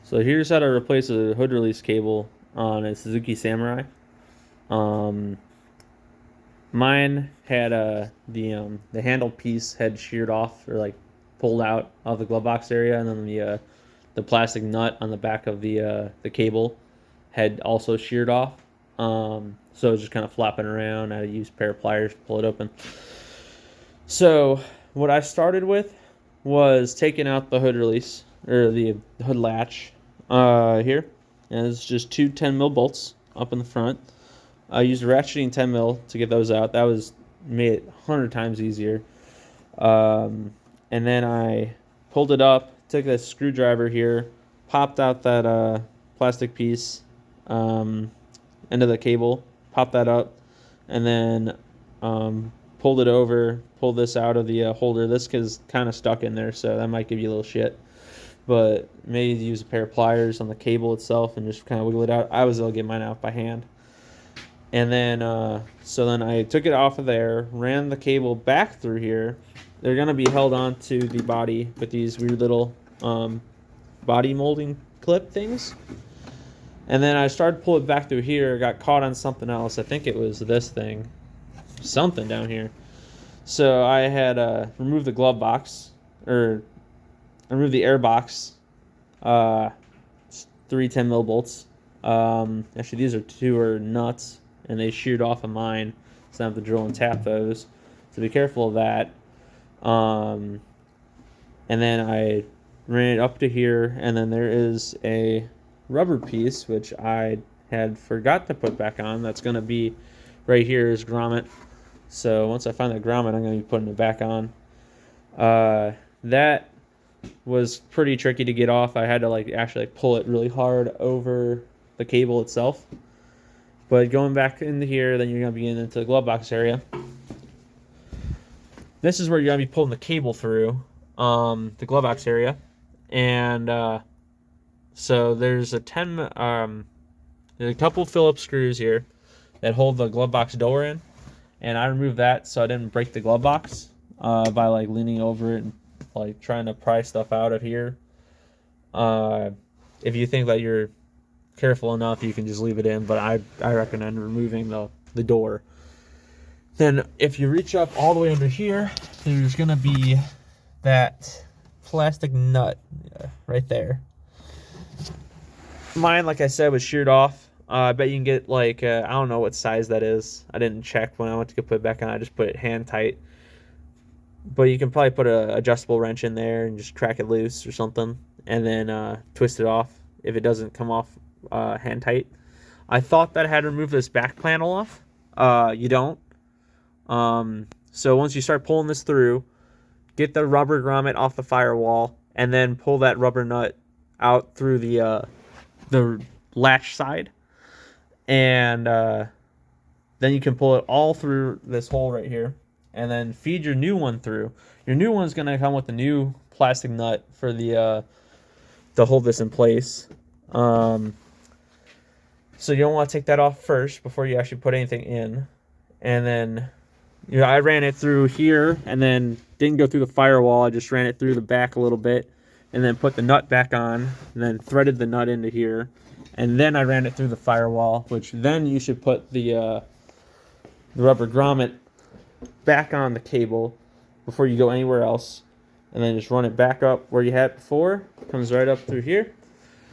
So here's how to replace a hood release cable on a Suzuki Samurai. Um, Mine had the handle piece had sheared off or like pulled out of the glove box area, and then the plastic nut on the back of the cable had also sheared off. So it was just kind of flopping around. I had to use a pair of pliers to pull it open. So what I started with was taking out the hood release or the hood latch here, and it's just two 10 mil bolts up in the front. I used a ratcheting 10 mil to get those out. That was made it 100 times easier. And then I pulled it up, took a screwdriver here, popped out that plastic piece into the cable, popped that up, and then pulled it over, pulled this out of the holder. This is kind of stuck in there, so that might give you a little shit. But maybe use a pair of pliers on the cable itself and just kind of wiggle it out. I was able to get mine out by hand. And then, so then I took it off of there, ran the cable back through here. They're going to be held on to the body with these weird little body molding clip things. And then I started to pull it back through here, got caught on something else. I think it was this thing, something down here. So I had removed the glove box, or removed the air box, 3 10 mil bolts. Actually, these two are nuts, and they sheared off of mine, so I have to drill and tap those. So be careful of that. And then I ran it up to here, and then there is a rubber piece which I had forgot to put back on. That's going to be right here is grommet. So once I find that grommet, I'm going to be putting it back on. That was pretty tricky to get off. I had to actually pull it really hard over the cable itself. But going back into here, then you're going to be into the glove box area. This is where you're going to be pulling the cable through the glove box area. And so there's a couple Phillips screws here that hold the glove box door in. And I removed that so I didn't break the glove box by leaning over it and trying to pry stuff out of here. If you think that you're careful enough, you can just leave it in, but I recommend removing the door. Then if you reach up all the way under here, there's going to be that plastic nut right there. Mine, like I said, was sheared off. I bet you can get I don't know what size that is. I didn't check when I went to go put it back on. I just put it hand tight. But you can probably put an adjustable wrench in there and just crack it loose or something, and then twist it off if it doesn't come off hand tight. I thought that I had to remove this back panel off. You don't. So once you start pulling this through, get the rubber grommet off the firewall, and then pull that rubber nut out through the latch side, and then you can pull it all through this hole right here, and then feed your new one through. Your new one's gonna come with a new plastic nut for the to hold this in place. So you don't want to take that off first before you actually put anything in. And then, I ran it through here and then didn't go through the firewall. I just ran it through the back a little bit and then put the nut back on and then threaded the nut into here. And then I ran it through the firewall, which then you should put the rubber grommet back on the cable before you go anywhere else. And then just run it back up where you had it before. Comes right up through here.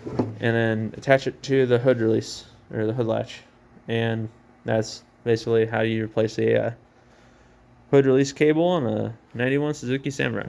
And then attach it to the hood release, or the hood latch. And that's basically how you replace a hood release cable on a 91 Suzuki Samurai.